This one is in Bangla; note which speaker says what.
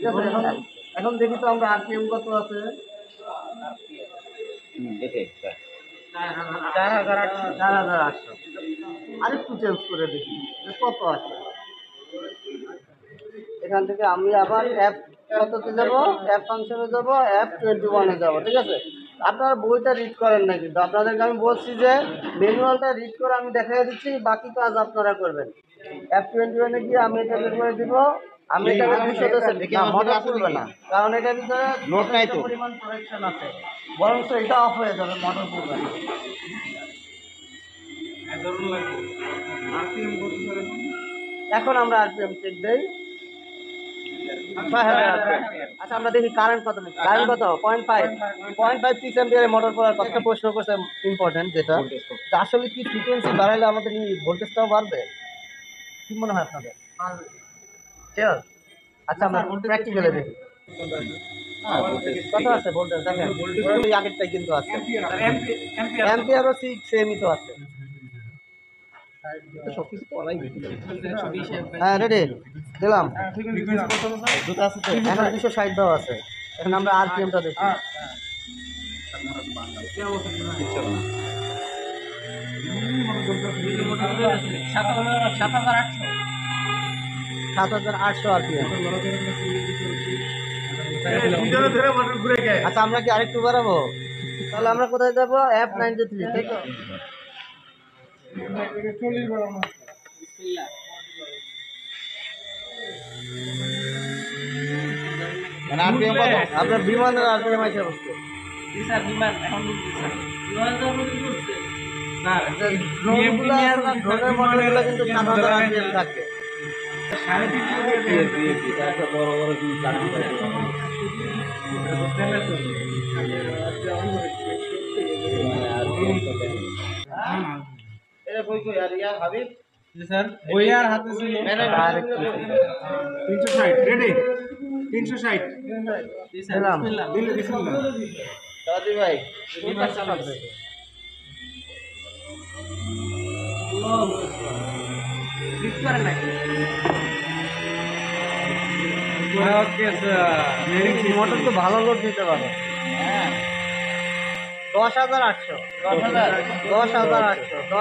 Speaker 1: ঠিক আছে। এখন দেখি তো আমরা আরপিএম কত আছে। চার হাজার আটশো। আরেকটু চেঞ্জ করে দেখি যে কত আছে। এখান থেকে আমি আবার অ্যাপ কততে যাবো, অ্যাপ ফাংশনে যাবো, অ্যাপ 21-এ যাবো। ঠিক আছে, আপনারা বইটা রিড করেন না, কিন্তু আপনাদেরকে আমি বলছি যে ম্যানুয়ালটা রিড করে আমি দেখাই দিচ্ছি, বাকি কাজ আপনারা করবেন। অ্যাপ 21-এ গিয়ে আমি এটা বের করে দিব। আমি এটা 200 মোটর খুলবে না, কারণ এটার ভিতরে নোট নাই তো পরিমাণ কারেকশন আছে, বরং এটা অফ হয়ে যাবে, মোটর খুলবে না। এখন আমরা আরপিএম চেক দেই। আচ্ছা, আমরা দেখি কারেন্ট কত নিচ্ছে। কারেন্ট কত? 0.5 6 অ্যাম্পিয়ারের মোটর করার কথা। একটা প্রশ্ন করছে ইম্পর্টেন্ট, যেটা আসলে কি ফ্রিকোয়েন্সি বাড়াইলে আমাদের এই ভোল্টেজটাও বাড়বে? কি মনে হয় আপনাদের? শিওর? আচ্ছা, আমরা প্র্যাকটিক্যালি দেখি কত আছে ভোল্টেজ। দেখেন ওই আগেরটাই কিন্তু আছে, অ্যাম্পিয়ারও 6 সেমই তো আছে। সবকিছু করাই হ্যাঁ, রেডি দিলাম। এখন 260 দেওয়া আছে। এখন আমরা আরপিএমটা দেখি। 7,800 আরপিএম। আচ্ছা, আমরা কি আরেকটু বাড়াবো? তাহলে আমরা কোথায় যাবো? অ্যাপ 93, তাই তো? আপনার বিমানের আরপিএম আছে বলতে? বিমান এখন কিন্তু 7,000 আরপিএম থাকে। বড় বড়
Speaker 2: স্যার বই আর হাতে ছিল 360 রেডি 360
Speaker 1: দিলাম।
Speaker 2: দিলে বিসমিল্লাহ
Speaker 1: দাদি ভাই
Speaker 2: ওকে স্যার
Speaker 1: মোটর তো ভালো লোড দিতে পারে। 10,800 10,800